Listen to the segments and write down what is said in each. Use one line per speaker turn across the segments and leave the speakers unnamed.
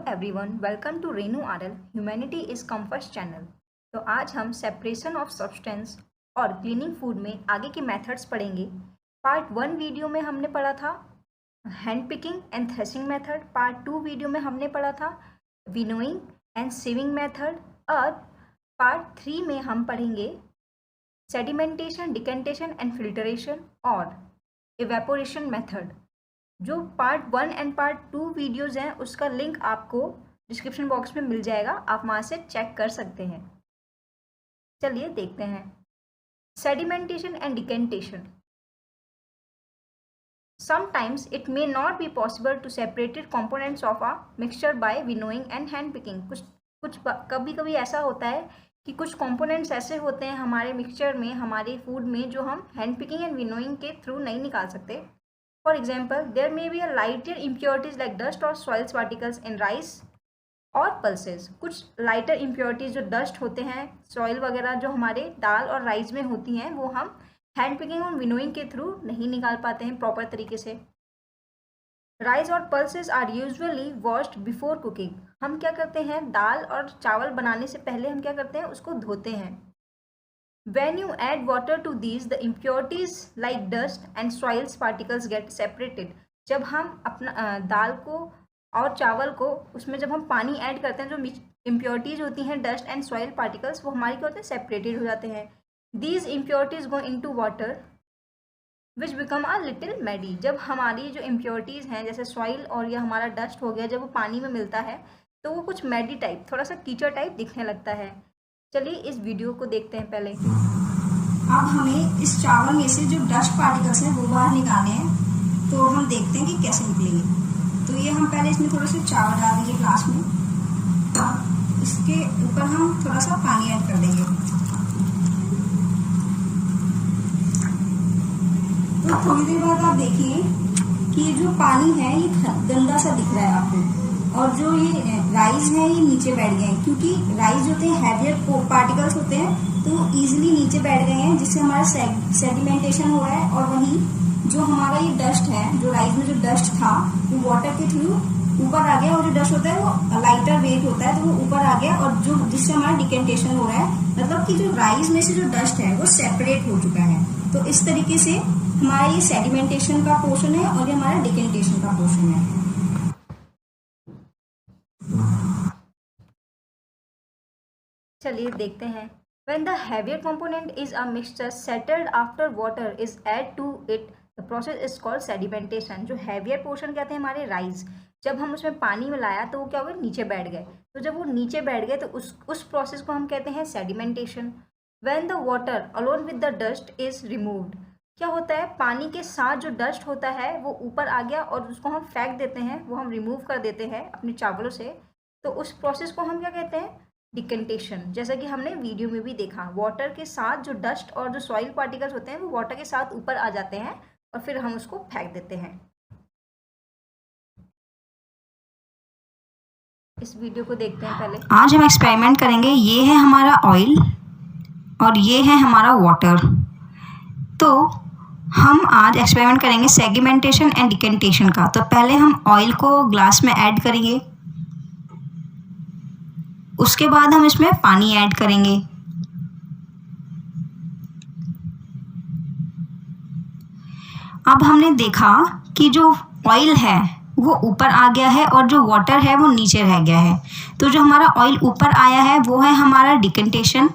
Everyone, welcome to Renu RL humanity is come first channel. तो आज हम सेपरेशन ऑफ सब्सटेंस और क्लीनिंग फूड में आगे के मेथड्स पढ़ेंगे। पार्ट 1 वीडियो में हमने पढ़ा था hand picking and threshing method. Part 2 video में हमने पढ़ा था विनोइंग एंड सीविंग मेथड। और पार्ट 3 में हम पढ़ेंगे सेडिमेंटेशन, डिकेंटेशन एंड फिल्टरेशन और इवेपोरेशन मेथड। जो पार्ट 1 एंड पार्ट 2 वीडियोज़ हैं उसका लिंक आपको डिस्क्रिप्शन बॉक्स में मिल जाएगा, आप वहाँ से चेक कर सकते हैं। चलिए देखते हैं sedimentation and decantation. Sometimes it may not be possible to separated components of a mixture by winnowing and hand picking. कभी कभी ऐसा होता है कि कुछ कंपोनेंट्स ऐसे होते हैं हमारे मिक्सचर में, हमारे फूड में, जो हम हैंड पिकिंग एंड विनोइंग के थ्रू नहीं निकाल सकते। For example, there may be a lighter impurities like dust or soil particles in rice और pulses। कुछ लाइटर इम्प्योरिटीज जो डस्ट होते हैं, सॉइल वगैरह जो हमारे दाल और राइस में होती हैं, वो हम हैंड पिकिंग और विनोइंग के थ्रू नहीं निकाल पाते हैं प्रॉपर तरीके से। राइस और pulses are usually washed before cooking. हम क्या करते हैं, दाल और चावल बनाने से पहले हम क्या करते हैं, उसको धोते हैं। When you add water to these, the impurities like dust and soils particles get separated। जब हम अपना दाल को और चावल को उसमें जब हम पानी ऐड करते हैं, जो impurities होती हैं, डस्ट एंड सॉइल पार्टिकल्स, वो हमारे क्या होते हैं, सेपरेटेड हो जाते हैं। These impurities go into water which become a little muddy। जब हमारी जो impurities हैं जैसे सॉइल और या हमारा डस्ट हो गया, जब वो पानी में मिलता है तो वो कुछ मैडी टाइप, थोड़ा सा कीचड़ टाइप दिखने लगता है। चलिए इस वीडियो को देखते हैं पहले।
अब हमें इस चावल में से जो डस्ट पार्टिकल्स हैं वो बाहर निकालने हैं, तो हम देखते हैं कि कैसे निकलेंगे। तो ये हम पहले इसमें थोड़ा सा चावल डाल देंगे ग्लास में, और इसके ऊपर हम थोड़ा सा पानी ऐड कर देंगे। तो थोड़ी देर बाद आप देखिए कि ये जो पानी है ये गंदा सा दिख रहा है आपको, और जो ये राइस है ये नीचे बैठ गए हैं, क्योंकि राइस जो होते हैं हैवियर पार्टिकल्स होते हैं, तो वो इजीली नीचे बैठ गए हैं, जिससे हमारा सेडिमेंटेशन हो रहा है। और वहीं जो हमारा ये डस्ट है, जो राइस में जो डस्ट था, वो वाटर के थ्रू ऊपर आ गया, और जो डस्ट होता है वो लाइटर वेट होता है, तो वो ऊपर आ गया, और जो जिससे हमारा डिकेंटेशन हो रहा है, मतलब कि जो राइस में से जो डस्ट है वो सेपरेट हो चुका है। तो इस तरीके से हमारा ये सेडिमेंटेशन का पोर्शन है और ये हमारा डिकेंटेशन का पोर्शन है।
चलिए देखते हैं। When the heavier component is a mixture settled after water is added to it, the process is called sedimentation। जो heavier portion कहते हैं हमारे राइस, जब हम उसमें पानी मिलाया तो वो क्या हो गया, नीचे बैठ गए। तो जब वो नीचे बैठ गए तो उस प्रोसेस को हम कहते हैं sedimentation. When the water along with the dust is removed, क्या होता है, पानी के साथ जो डस्ट होता है वो ऊपर आ गया और उसको हम फेंक देते हैं, वो हम रिमूव कर देते हैं अपने चावलों से। तो उस प्रोसेस को हम क्या कहते हैं, डिकेंटेशन। जैसा कि हमने वीडियो में भी देखा, वाटर के साथ जो डस्ट और जो सॉइल पार्टिकल्स होते हैं वो वाटर के साथ ऊपर आ जाते हैं और फिर हम उसको फेंक देते हैं। इस वीडियो को देखते हैं पहले।
आज हम एक्सपेरिमेंट करेंगे। ये है हमारा ऑयल और ये है हमारा वाटर। तो हम आज एक्सपेरिमेंट करेंगे सेडिमेंटेशन एंड डिकेंटेशन का। तो पहले हम ऑयल को ग्लास में ऐड करेंगे, उसके बाद हम इसमें पानी ऐड करेंगे। अब हमने देखा कि जो ऑयल है वो ऊपर आ गया है और जो वाटर है वो नीचे रह गया है। तो जो हमारा ऑयल ऊपर आया है वो है हमारा डिकेंटेशन,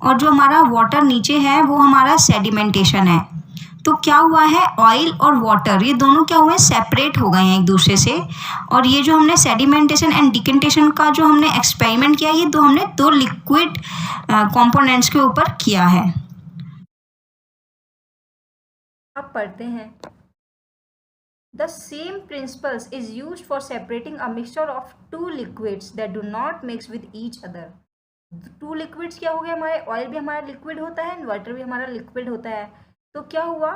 और जो हमारा वाटर नीचे है वो हमारा सेडिमेंटेशन है। तो क्या हुआ है, ऑयल और वाटर ये दोनों क्या हुए, सेपरेट हो गए हैं एक दूसरे से। और ये जो हमने सेडिमेंटेशन एंड डिकेंटेशन का जो हमने एक्सपेरिमेंट किया, ये हमने दो लिक्विड कंपोनेंट्स के ऊपर किया है।
अब पढ़ते हैं। The same principles is used for separating a mixture of two liquids that do not mix with each other। Two liquids क्या हो गए, हमारे ऑयल भी हमारा लिक्विड होता है एंड वाटर भी हमारा लिक्विड होता है। तो क्या हुआ,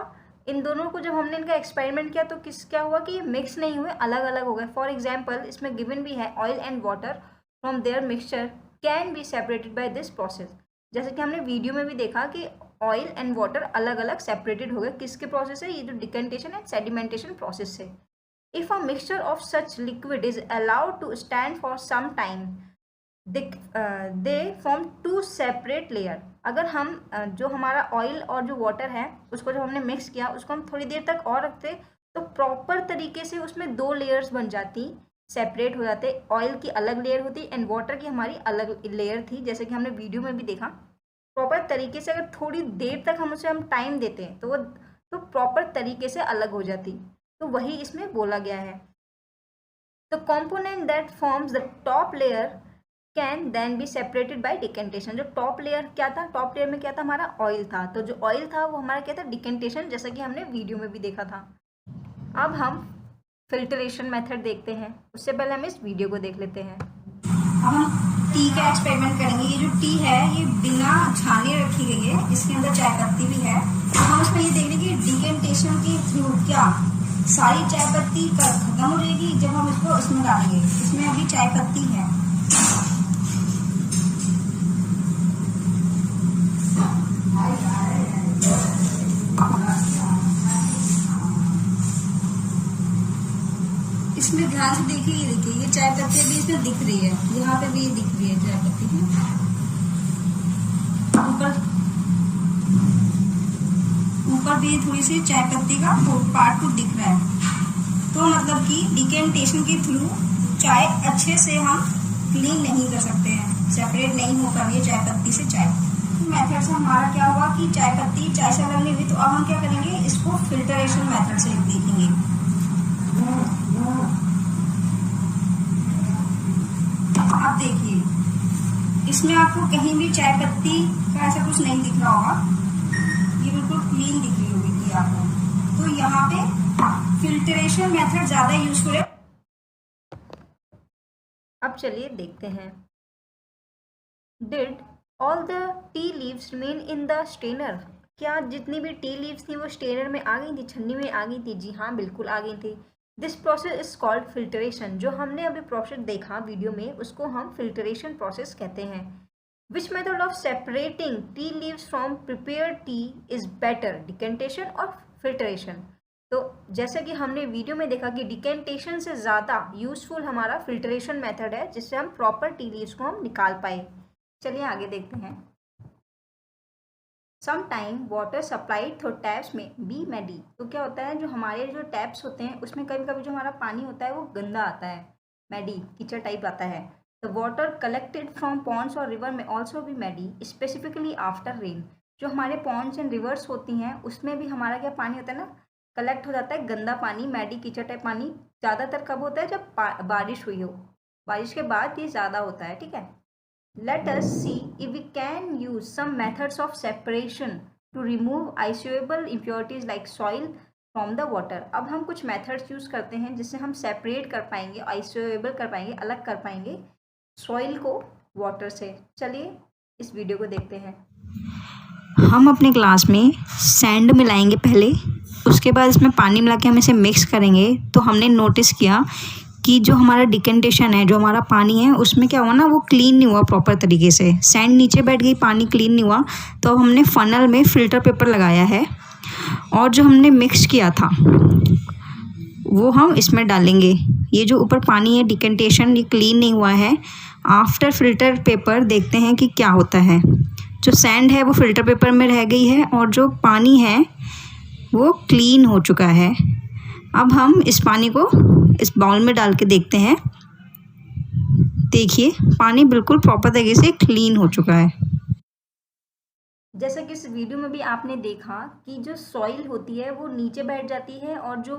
इन दोनों को जब हमने इनका एक्सपेरिमेंट किया तो क्या हुआ कि ये मिक्स नहीं हुए, अलग अलग हो गए। फॉर एग्जाम्पल इसमें गिवन भी है oil and water from their mixture can be separated by this process. जैसे कि हमने वीडियो में भी देखा कि ऑयल एंड वाटर अलग अलग सेपरेटेड हो गए, किसके प्रोसेस से, ये जो डिकेंटेशन एंड सेडिमेंटेशन प्रोसेस से। If a mixture of such liquid is allowed to stand for some time, they form two separate layer. अगर हम जो हमारा ऑयल और जो वाटर है उसको जब हमने मिक्स किया, उसको हम थोड़ी देर तक और रखते तो प्रॉपर तरीके से उसमें दो लेयर्स बन जाती, सेपरेट हो जाते. ऑयल की अलग लेयर होती एंड वाटर की हमारी अलग लेयर थी, जैसे कि हमने वीडियो में भी देखा. प्रॉपर तरीके से अगर थोड़ी देर तक हम उसे टाइम देते हैं तो वो तो प्रॉपर तरीके से अलग हो जाती. तो वही इसमें बोला गया है. The component that forms the top layer can then be separated by decantation. जो टॉप लेयर क्या था, टॉप लेयर में क्या था, हमारा ऑयल था. तो जो ऑयल था वो हमारा क्या था, डिकेंटेशन, जैसा कि हमने वीडियो में भी देखा था. अब हम फिल्टरेशन मेथड देखते हैं. उससे पहले हम इस वीडियो को देख लेते हैं.
अब हम टी का एक्सपेरिमेंट करेंगे. ये जो टी है ये बिना छाने रखी गई है, इसके अंदर चाय पत्ती भी है. तो हम उसमें ये देख लेंगे कि डिकेंटेशन के थ्रू क्या सारी चाय पत्ती खत्म हो जाएगी जब हम इसको इसमें डालेंगे. इसमें अभी चाय पत्ती है. इसमें ध्यान से देखिए, ये देखिए ये चाय पत्ती भी इसमें दिख रही है, यहाँ पे भी ये दिख रही है चाय पत्ती है. ऊपर भी थोड़ी सी चाय पत्ती का पार्ट को दिख रहा है. तो मतलब कि डिकेंटेशन के थ्रू चाय अच्छे से हम क्लीन नहीं कर सकते हैं, सेपरेट नहीं हो पा रही है चाय पत्ती से चाय. मेथड से हमारा क्या हुआ कि चाय पत्ती चाय से अलग नहीं हुई. तो अब हम क्या करेंगे, इसको फिल्टरेशन मेथड से देखेंगे. आप देखिए इसमें आपको कहीं भी चाय पत्ती का ऐसा कुछ नहीं दिख रहा होगा, ये बिल्कुल क्लीन दिख रही होगी आपको. तो यहाँ पे फिल्टरेशन मेथड ज्यादा यूजफुल है.
अब चलिए देखते हैं. Did all the tea leaves remain in the strainer. क्या जितनी भी टी लीव्स थी वो स्ट्रेनर में आ गई थी, छन्नी में आ गई थी? जी हाँ, बिल्कुल आ गई थी. This process is called filtration. जो हमने अभी प्रोसेस देखा वीडियो में उसको हम फिल्टरेशन प्रोसेस कहते हैं. Which method of separating tea leaves from prepared T is better, decantation और फिल्टरेशन? तो जैसे कि हमने वीडियो में देखा कि डिकेंटेशन से ज़्यादा यूजफुल हमारा फिल्टरेशन मेथड है, जिससे हम प्रॉपर टी लीव्स को हम निकाल पाए. चलिए आगे देखते हैं. Some time water supplied through taps may be muddy. तो क्या होता है, जो हमारे जो टैप्स होते हैं उसमें कभी कभी जो हमारा पानी होता है वो गंदा आता है, मैडी कीचड़ टाइप आता है. The water collected from ponds और river may also be muddy, specifically after rain. जो हमारे पॉन्ड्स एंड रिवर्स होती हैं उसमें भी हमारा क्या पानी होता है ना, कलेक्ट हो जाता है गंदा पानी, मैडी कीचड़ टाइप पानी. ज़्यादातर कब होता है, जब बारिश हुई हो, बारिश के बाद ये ज़्यादा होता है. ठीक है. Let us see if we can use some methods of separation to remove isoluble impurities like soil from the water. अब हम कुछ methods यूज़ करते हैं जिससे हम separate कर पाएंगे, isoluble कर पाएंगे, अलग कर पाएंगे soil को water से. चलिए इस वीडियो को देखते हैं.
हम अपने ग्लास में सैंड मिलाएंगे पहले, उसके बाद इसमें पानी मिला के हम इसे मिक्स करेंगे. तो हमने नोटिस किया कि जो हमारा डिकेंटेशन है, जो हमारा पानी है, उसमें क्या हुआ ना, वो क्लीन नहीं हुआ प्रॉपर तरीके से. सैंड नीचे बैठ गई, पानी क्लीन नहीं हुआ. तो हमने फनल में फ़िल्टर पेपर लगाया है और जो हमने मिक्स किया था वो हम इसमें डालेंगे. ये जो ऊपर पानी है, डिकेंटेशन, ये क्लीन नहीं हुआ है. आफ्टर फ़िल्टर पेपर देखते हैं कि क्या होता है. जो सैंड है वो फ़िल्टर पेपर में रह गई है और जो पानी है वो क्लीन हो चुका है. अब हम इस पानी को इस बाउल में डाल के देखते हैं. देखिए पानी बिल्कुल प्रॉपर तरीके से क्लीन हो चुका है.
जैसा कि इस वीडियो में भी आपने देखा कि जो सॉइल होती है वो नीचे बैठ जाती है और जो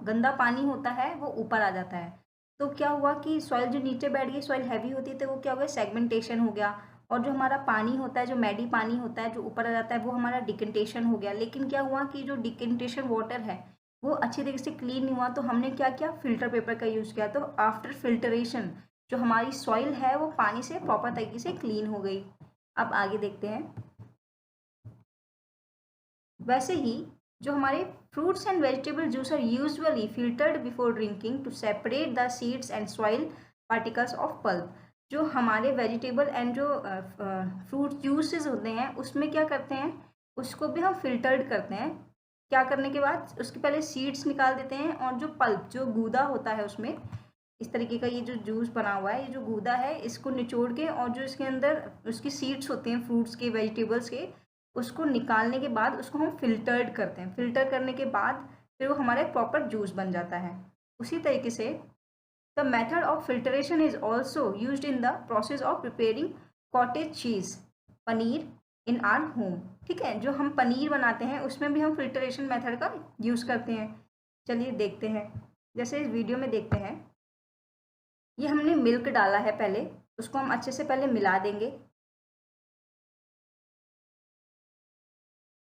गंदा पानी होता है वो ऊपर आ जाता है. तो क्या हुआ कि सॉइल जो नीचे बैठ गई, सॉइल हैवी होती है तो वो क्या हो गया, सेगमेंटेशन हो गया. और जो हमारा पानी होता है, जो मैडी पानी होता है जो ऊपर आ जाता है, वो हमारा डिकेंटेशन हो गया. लेकिन क्या हुआ कि जो डिकेंटेशन वाटर है वो अच्छी तरीके से क्लीन नहीं हुआ. तो हमने क्या किया, फिल्टर पेपर का यूज़ किया. तो आफ्टर फिल्टरेशन जो हमारी सॉइल है वो पानी से प्रॉपर तरीके से क्लीन हो गई. अब आगे देखते हैं. वैसे ही जो हमारे fruits and vegetable juice are usually filtered before drinking to separate the seeds and soil particles of pulp. जो हमारे वेजिटेबल एंड जो फ्रूट जूसेस होते हैं उसमें क्या करते हैं, उसको भी हम फिल्टर्ड करते हैं क्या करने के बाद उसके पहले सीड्स निकाल देते हैं और जो पल्प, जो गूदा होता है उसमें इस तरीके का ये जो जूस बना हुआ है, ये जो गूदा है इसको निचोड़ के और जो इसके अंदर उसकी सीड्स होते हैं फ्रूट्स के, वेजिटेबल्स के, उसको निकालने के बाद उसको हम फिल्टर्ड करते हैं। फिल्टर करने के बाद फिर वो हमारा एक प्रॉपर जूस बन जाता है। उसी तरीके से the method of filtration is also use in the process of preparing cottage cheese, paneer in are home. ठीक है, जो हम पनीर बनाते हैं उसमें भी हम फिल्टरेशन मेथड का यूज़ करते हैं। चलिए देखते हैं, जैसे इस वीडियो में देखते हैं, ये हमने मिल्क डाला है पहले, उसको हम अच्छे से पहले मिला देंगे।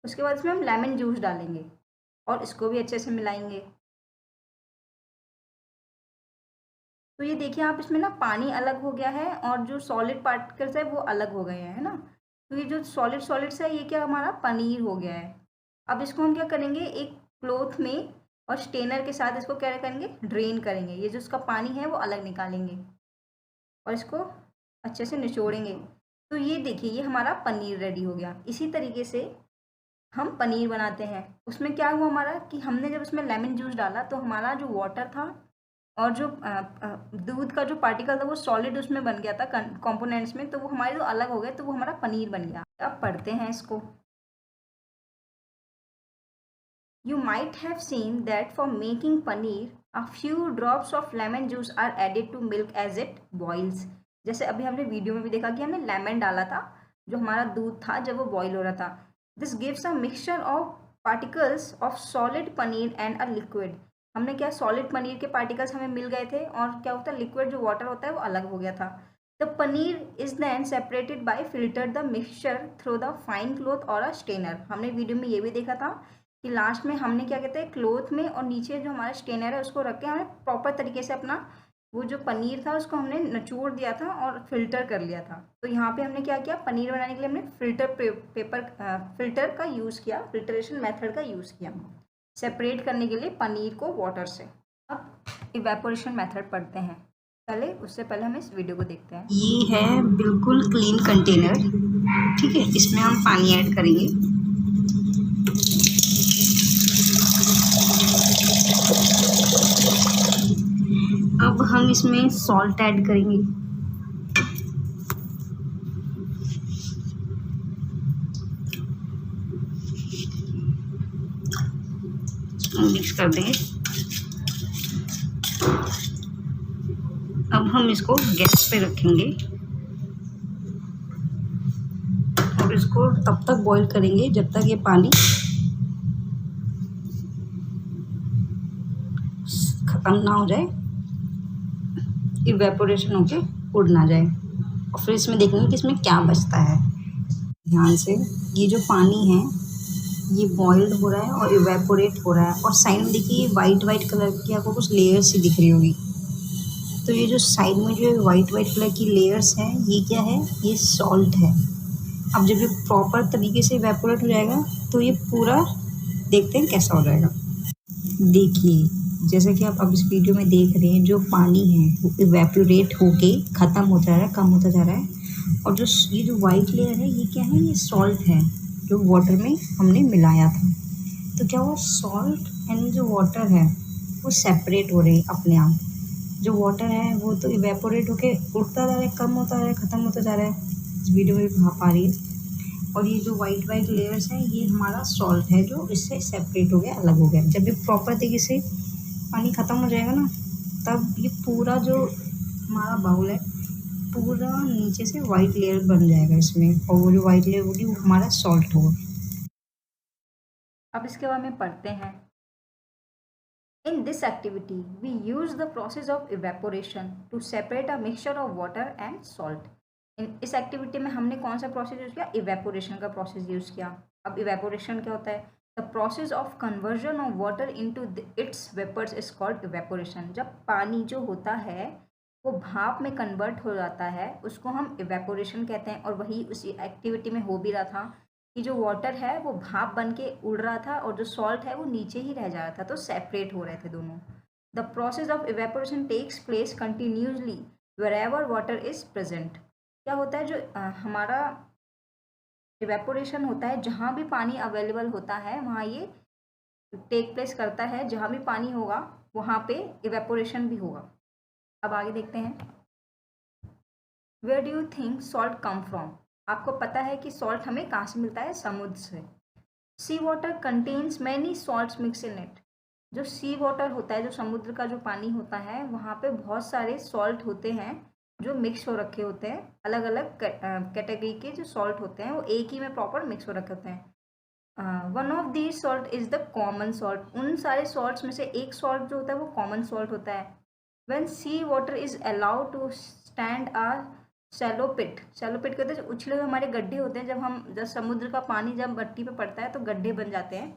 उसके बाद इसमें हम लेमन जूस डालेंगे और इसको भी अच्छे से मिलाएंगे। तो ये देखिए आप, इसमें ना पानी अलग हो गया है और जो सॉलिड पार्टिकल्स है वो अलग हो गए हैं, है ना। तो ये जो सॉलिड सॉलिड्स है ये क्या हमारा पनीर हो गया है। अब इसको हम क्या करेंगे, एक क्लॉथ में और स्टेनर के साथ इसको क्या करेंगे, ड्रेन करेंगे। ये जो इसका पानी है वो अलग निकालेंगे और इसको अच्छे से निचोड़ेंगे। तो ये देखिए ये हमारा पनीर रेडी हो गया। इसी तरीके से हम पनीर बनाते हैं। उसमें क्या हुआ हमारा कि हमने जब उसमें लेमन जूस डाला तो हमारा जो वाटर था और जो दूध का जो पार्टिकल था वो सॉलिड उसमें बन गया था कंपोनेंट्स में, तो वो हमारे जो अलग हो गए तो वो हमारा पनीर बन गया। अब पढ़ते हैं इसको। You might have seen that for making paneer, a few drops of lemon juice are added to milk as it boils. जैसे अभी हमने वीडियो में भी देखा कि हमने लेमन डाला था जो हमारा दूध था जब वो बॉईल हो रहा था। This gives a mixture of particles of solid paneer and a liquid. हमने क्या, सॉलिड पनीर के पार्टिकल्स हमें मिल गए थे और क्या होता है, लिक्विड जो वाटर होता है वो अलग हो गया था। The paneer is then separated by filter the mixture through the fine cloth और अ स्टेनर। हमने वीडियो में ये भी देखा था कि लास्ट में हमने क्या कहते हैं, क्लॉथ में और नीचे जो हमारा स्टेनर है उसको रख के हमने प्रॉपर तरीके से अपना वो जो पनीर था उसको हमने निचोड़ दिया था और फिल्टर कर लिया था। तो यहाँ पे हमने क्या किया, पनीर बनाने के लिए हमने फिल्टर का यूज़ किया, फिल्टरेशन मेथड का यूज़ किया सेपरेट करने के लिए पनीर को वाटर से। अब इवेपोरेशन मेथड पढ़ते हैं पहले, उससे पहले हम इस वीडियो को देखते हैं।
ये है बिल्कुल क्लीन कंटेनर, ठीक है। इसमें हम पानी ऐड करेंगे। अब हम इसमें सॉल्ट ऐड करेंगे। मिक्स कर देंगे। अब हम इसको गैस पे रखेंगे और इसको तब तक बॉईल करेंगे जब तक ये पानी ख़त्म ना हो जाए, इवेपोरेशन होके उड़ ना जाए। और फिर इसमें देखेंगे कि इसमें क्या बचता है। ध्यान से, ये जो पानी है ये बॉइल्ड हो रहा है और इवेपोरेट हो रहा है। और साइड में देखिए ये वाइट वाइट कलर की आपको कुछ लेयर्स सी दिख रही होगी। तो ये जो साइड में जो वाइट वाइट कलर की लेयर्स हैं ये क्या है, ये सॉल्ट है। अब जब ये प्रॉपर तरीके से इवेपोरेट हो जाएगा तो ये पूरा देखते हैं कैसा हो जाएगा। देखिए जैसे कि आप अब इस वीडियो में देख रहे हैं, जो पानी है वो इवेपोरेट होके ख़त्म होता जा रहा है, कम होता जा रहा है। और जो ये जो वाइट लेयर है ये क्या है, ये सॉल्ट है जो वाटर में हमने मिलाया था। तो क्या हुआ, सॉल्ट एंड जो वाटर है वो सेपरेट हो रहे अपने आप। जो वाटर है वो तो इवेपोरेट होके उड़ता जा रहा है, कम होता जा रहा है, ख़त्म होता जा रहा है। इस वीडियो में भाप आ रही है। और ये जो वाइट वाइट लेयर्स हैं ये हमारा सॉल्ट है जो इससे सेपरेट हो गया, अलग हो गया। जब ये प्रॉपर तरीके से पानी ख़त्म हो जाएगा ना, तब ये पूरा जो हमारा बाउल है पूरा नीचे से वाइट लेयर बन जाएगा इसमें, और वो जो वाइट लेयर होगी वो हमारा सॉल्ट होगा।
अब इसके बाद में पढ़ते हैं। In this activity, we use the process of evaporation to separate a mixture of water and salt. इस एक्टिविटी में हमने कौन सा प्रोसेस यूज़ किया, इवेपोरेशन का प्रोसेस यूज़ किया। अब इवेपोरेशन क्या होता है, the process of conversion of water into its vapours is called evaporation. जब पानी जो होता है वो भाप में कन्वर्ट हो जाता है उसको हम इवेपोरेशन कहते हैं। और वही उसी एक्टिविटी में हो भी रहा था कि जो वाटर है वो भाप बन के उड़ रहा था और जो सॉल्ट है वो नीचे ही रह जा रहा था, तो सेपरेट हो रहे थे दोनों। The process of evaporation takes place continuously wherever water is present. क्या होता है, जो हमारा इवेपोरेशन होता है जहाँ भी पानी अवेलेबल होता है वहाँ ये टेक प्लेस करता है, जहाँ भी पानी होगा वहाँ पे इवेपोरेशन भी होगा। अब आगे देखते हैं, where do you think salt come from? आपको पता है कि सॉल्ट हमें कहाँ से मिलता है? समुद्र से। Sea water contains many salts mix in it. जो सी वाटर होता है, जो समुद्र का जो पानी होता है, वहाँ पे बहुत सारे सॉल्ट होते हैं जो मिक्स हो रखे होते हैं। अलग अलग कैटेगरी के जो सॉल्ट होते हैं वो एक ही में प्रॉपर मिक्स हो रखे होते हैं। One of these salt is the common salt. उन सारे सॉल्ट्स में से एक सॉल्ट जो होता है वो कॉमन सॉल्ट होता है। When sea water is allowed to stand a shallow pit कहते हैं जो उछले हुए हमारे गड्ढे होते हैं। जब समुद्र का पानी जब मट्टी पे पड़ता है तो गड्ढे बन जाते हैं।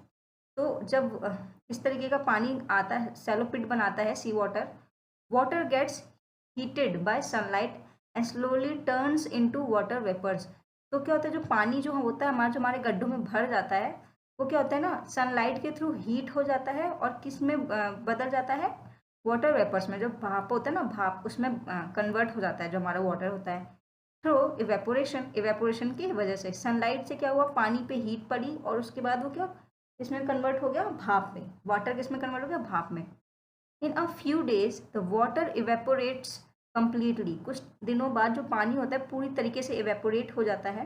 तो जब इस तरीके का पानी आता है, शैलो पिट बनाता है sea water gets heated by sunlight and slowly turns into water vapours. तो क्या होता है, जो पानी जो होता है हमारा, जो हमारे गड्ढों में भर जाता है, वो क्या होता है ना, सनलाइट के थ्रू हीट हो जाता है और किस में बदल जाता है? वाटर वेपर्स में। जो भाप होता है ना, भाप, उसमें कन्वर्ट हो जाता है जो हमारा वाटर होता है थ्रू इवेपोरेशन की वजह से। सनलाइट से क्या हुआ, पानी पे हीट पड़ी और उसके बाद वो क्या, इसमें कन्वर्ट हो गया भाप में। वाटर किस में कन्वर्ट हो गया? भाप में। In a few days the water evaporates completely. कुछ दिनों बाद जो पानी होता है पूरी तरीके से इवेपोरेट हो जाता है।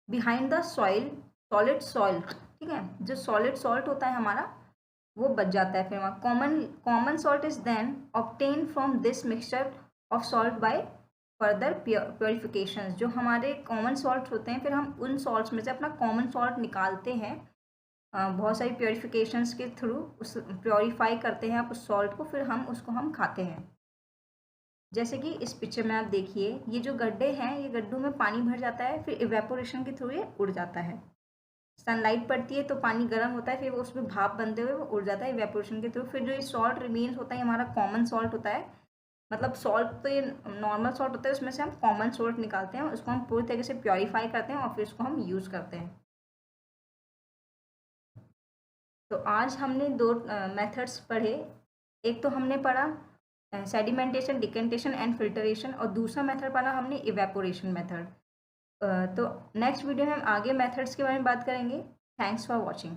Behind the soil solid salt, ठीक है, जो सॉलिड सॉल्ट होता है हमारा वो बच जाता है। फिर वहाँ common salt is then obtain from this mixture of salt by further purification. जो हमारे कॉमन सॉल्ट होते हैं, फिर हम उन सॉल्ट्स में से अपना कॉमन सॉल्ट निकालते हैं बहुत सारी प्योरिफिकेशंस के थ्रू। उस प्योरीफाई करते हैं आप उस सॉल्ट को, फिर हम खाते हैं। जैसे कि इस पिक्चर में आप देखिए, ये जो गड्ढे हैं, ये गड्ढों में पानी भर जाता है, फिर इवेपोरेशन के थ्रू ये उड़ जाता है। सनलाइट पड़ती है तो पानी गर्म होता है, फिर वो उसमें भाप बनते हुए वो उड़ जाता है इवेपोरेशन के थ्रू। फिर जो ये सॉल्ट रिमेन्स होता है हमारा कॉमन सॉल्ट होता है। मतलब सॉल्ट तो ये नॉर्मल सॉल्ट होता है, उसमें से हम कॉमन सॉल्ट निकालते हैं, उसको हम पूरी तरीके से प्योरीफाई करते हैं और फिर उसको हम यूज़ करते हैं। तो आज हमने दो मेथड्स पढ़े। एक तो हमने पढ़ा सेडिमेंटेशन, डिकेंटेशन एंड फिल्टरेशन, और दूसरा मेथड पढ़ा हमने इवेपोरेशन मेथड। तो नेक्स्ट वीडियो में हम आगे मेथड्स के बारे में बात करेंगे। Thanks for watching.